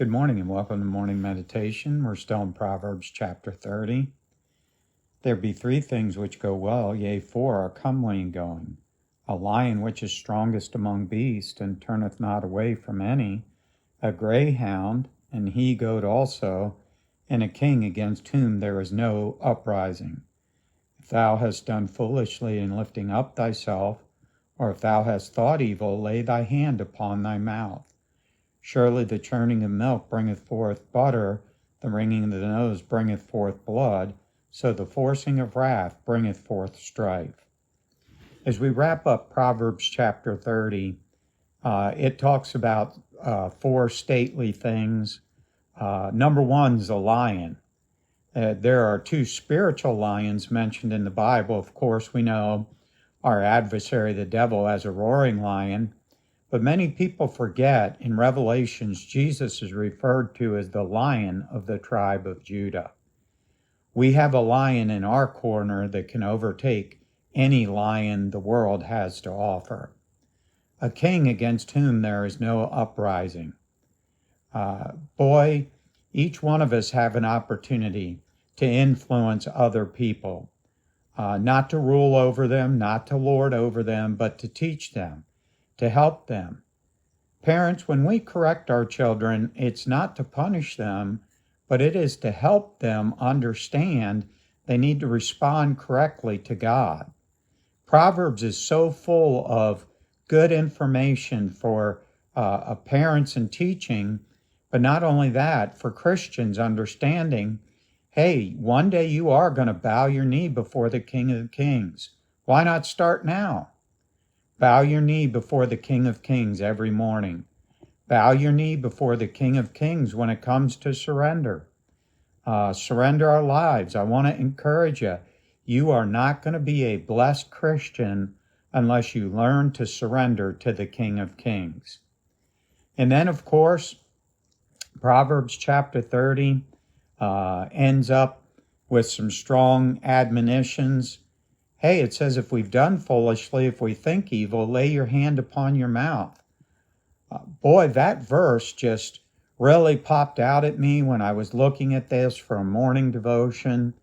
Good morning and welcome to morning meditation. We're still in Proverbs chapter 30. There be three things which go well, yea, four are comely in going. A lion which is strongest among beasts, and turneth not away from any. A greyhound, and he goat also, and a king against whom there is no uprising. If thou hast done foolishly in lifting up thyself, or if thou hast thought evil, lay thy hand upon thy mouth. Surely the churning of milk bringeth forth butter, the wringing of the nose bringeth forth blood, so the forcing of wrath bringeth forth strife. As we wrap up Proverbs chapter 30, it talks about four stately things. Number one is a lion. There are two spiritual lions mentioned in the Bible. Of course, we know our adversary, the devil, as a roaring lion. But many people forget in Revelations, Jesus is referred to as the Lion of the tribe of Judah. We have a lion in our corner that can overtake any lion the world has to offer. A king against whom there is no uprising. Each one of us have an opportunity to influence other people, not to rule over them, not to lord over them, but to teach them, to help them. Parents, when we correct our children, it's not to punish them, but it is to help them understand they need to respond correctly to God. Proverbs is so full of good information for parents and teaching, but not only that, for Christians understanding, hey, one day you are going to bow your knee before the King of Kings. Why not start now? Bow your knee before the King of Kings every morning. Bow your knee before the King of Kings when it comes to surrender. Surrender our lives. I want to encourage you. You are not going to be a blessed Christian unless you learn to surrender to the King of Kings. And then, of course, Proverbs chapter 30 ends up with some strong admonitions. Hey, it says, if we've done foolishly, if we think evil, lay your hand upon your mouth. That verse just really popped out at me when I was looking at this for a morning devotion.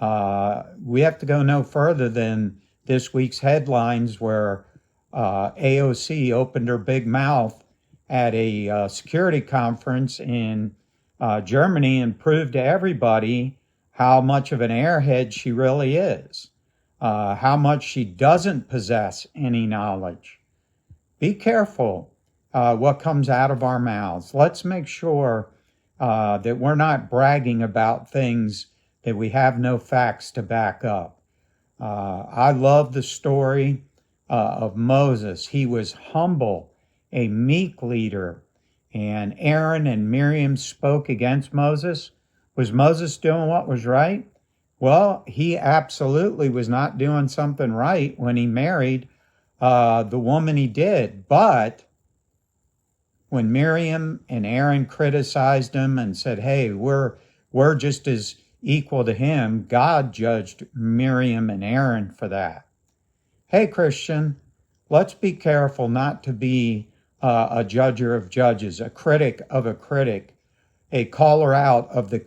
We have to go no further than this week's headlines where AOC opened her big mouth at a security conference in Germany and proved to everybody how much of an airhead she really is. How much she doesn't possess any knowledge. Be careful what comes out of our mouths. Let's make sure that we're not bragging about things that we have no facts to back up. I love the story of Moses. He was humble, a meek leader, and Aaron and Miriam spoke against Moses. Was Moses doing what was right? Well, he absolutely was not doing something right when he married the woman he did. But when Miriam and Aaron criticized him and said, hey, we're just as equal to him, God judged Miriam and Aaron for that. Hey, Christian, let's be careful not to be a judger of judges, a critic of a critic, a caller out of the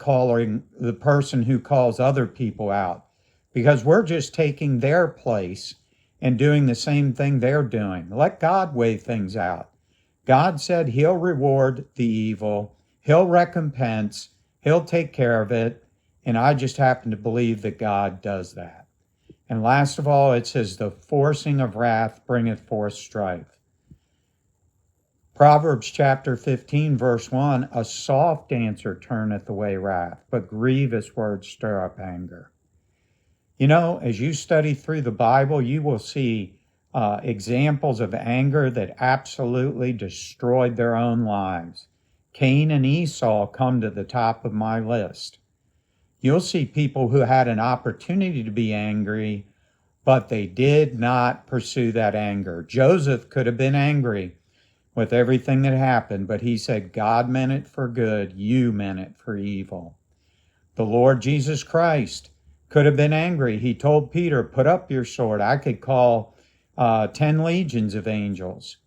person who calls other people out, because we're just taking their place and doing the same thing they're doing. Let God weigh things out. God said he'll reward the evil, he'll recompense, he'll take care of it, and I just happen to believe that God does that. And last of all, it says the forcing of wrath bringeth forth strife. Proverbs chapter 15, verse 1, a soft answer turneth away wrath, but grievous words stir up anger. You know, as you study through the Bible, you will see examples of anger that absolutely destroyed their own lives. Cain and Esau come to the top of my list. You'll see people who had an opportunity to be angry, but they did not pursue that anger. Joseph could have been angry with everything that happened, but he said, God meant it for good, you meant it for evil. The Lord Jesus Christ could have been angry. He told Peter, put up your sword. I could call 10 legions of angels.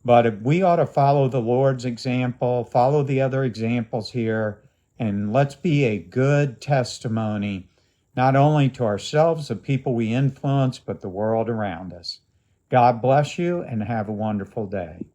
But we ought to follow the Lord's example, follow the other examples here, and let's be a good testimony, not only to ourselves, the people we influence, but the world around us. God bless you and have a wonderful day.